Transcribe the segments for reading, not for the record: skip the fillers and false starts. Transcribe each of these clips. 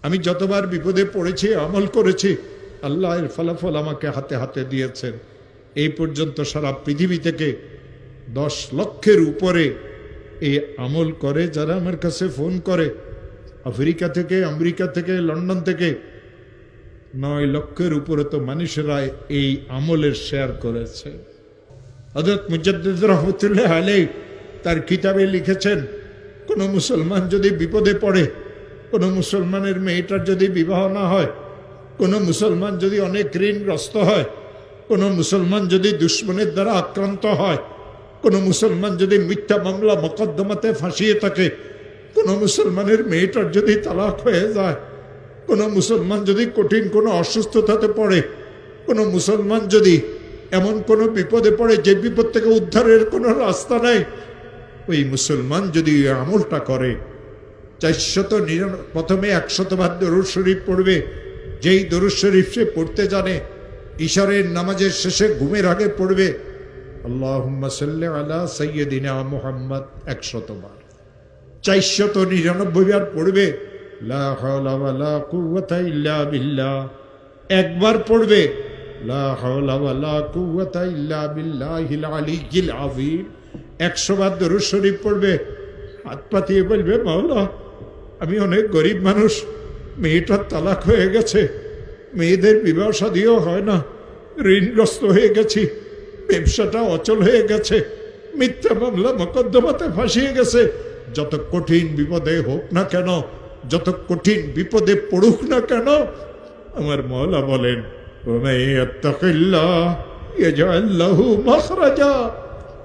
আমি যতবার বিপদে পড়েছি, আমল করেছি, আল্লাহ এর ফলাফল আমাকে হাতে হাতে দিয়েছেন। এই পর্যন্ত সারা পৃথিবী থেকে 10 লক্ষের উপরে এই আমল করে যারা আমার কাছে ফোন করে। আফ্রিকা থেকে, আমেরিকা থেকে, লন্ডন থেকে 9 লক্ষের উপরে তো মানুষেরা এই আমলের শেয়ার করেছে। হযরত মুজাদ্দিদ রহমতুল্লাহ আলাইহি তার কিতাবে লিখেছেন, কোন মুসলমান যদি বিপদে পড়ে, কোন মুসলমানের মেয়েটার যদি বিবাহ না হয়, কোন মুসলমান যদি অনেক ঋণগ্রস্ত হয়, কোন মুসলমান যদি দুশ্মনের দ্বারা আক্রান্ত হয়, কোন মুসলমান যদি মিথ্যা মামলা মোকদ্দমাতে ফাঁসিয়ে থাকে, কোন মুসলমানের মেয়েটার যদি তালাক হয়ে যায়, কোন মুসলমান যদি কঠিন কোনো অসুস্থতাতে পড়ে, কোন মুসলমান যদি এমন কোনো বিপদে পড়ে যে বিপদ থেকে উদ্ধারের কোনো রাস্তা নাই, ওই মুসলমান যদি আমলটা করে, 499 প্রথমে 100 বার দরুদ শরীফ পড়বে। যেই দরুদ শরীফ সে পড়তে জানে, ইশারের নামাজের শেষে ঘুমের আগে পড়বে আল্লাহুম্মা সাল্লি আলা সাইয়্যিদিনা মুহাম্মদ 100 বার। 499 বার পড়বে লা হাওলা ওয়ালা কুওয়াতা ইল্লা বিল্লাহ। একবার পড়বে লা হাওলা ওয়ালা কুওয়াতা ইল্লা বিল্লাহিল আলিয়্যিল আযীম। 100 বার দরুদ শরীফ পড়বে, হাত পাতিয়ে বলবে, মাওলা আমি অনেক গরিব মানুষ, মেয়েটার তালাক হয়ে গেছে, মেয়েদের বিবাহ শাদীও হয় না, ঋণগ্রস্ত হয়ে গেছি, ব্যবসাটা অচল হয়ে গেছে, মিথ্যা মামলা মোকদ্দমাতে ফাঁসিয়ে গেছে। যত কঠিন বিপদে হোক না কেন, যত কঠিন বিপদে পড়ুক না কেন, আমার মওলা বলেন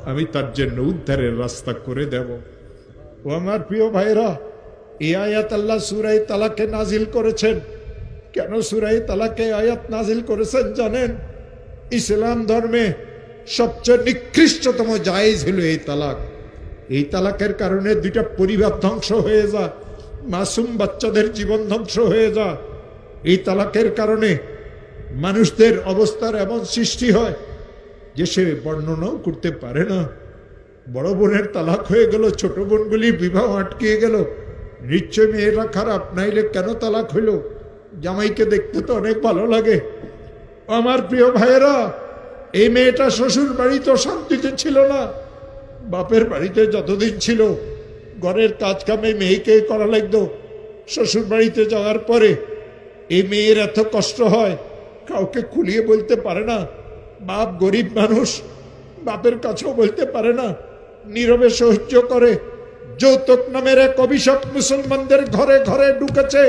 আমি তার জন্য উদ্ধারের রাস্তা করে দেব। ও আমার প্রিয় ভাইরা, এই আয়াত আল্লাহ সূরা তালাকে নাজিল করেছেন। কেন সূরা তালাকে আয়াত নাজিল করেছেন জানেন? ইসলাম ধর্মে সবচেয়ে নিকৃষ্টতম জায়েজ হলো এই তালাক। এই তালাকের কারণে 2টা পরিবার ধ্বংস হয়ে যায়, মাসুম বাচ্চাদের জীবন ধ্বংস হয়ে যায়। এই তালাকের কারণে মানুষদের অবস্থার এমন সৃষ্টি হয় যে সে বর্ণনাও করতে পারে না। বড় বোনের তালাক হয়ে গেল, ছোট বোনগুলি বিবাহ আটকিয়ে গেল। নিশ্চয় মেয়েরা খারাপ, নাইলে কেন তালাক হইল? জামাইকে দেখতে তো অনেক ভালো লাগে। আমার প্রিয় ভাইয়েরা, এই মেয়েটা শ্বশুর বাড়িতে শান্তিতে ছিল না, বাপের বাড়িতে যতদিন ছিল ঘরের কাজ কামে মেয়েকে করা লাগতো। শ্বশুর বাড়িতে যাওয়ার পরে এই মেয়ের এত কষ্ট হয়, কাউকে খুলিয়ে বলতে পারে না। বাপ গরিব মানুষ, বাপের কাছেও বলতে পারে না, নীরবে সহ্য করে। যৌতুক নামের এক অভিশাপ মুসলমানদের ঘরে ঘরে ঢুকেছে।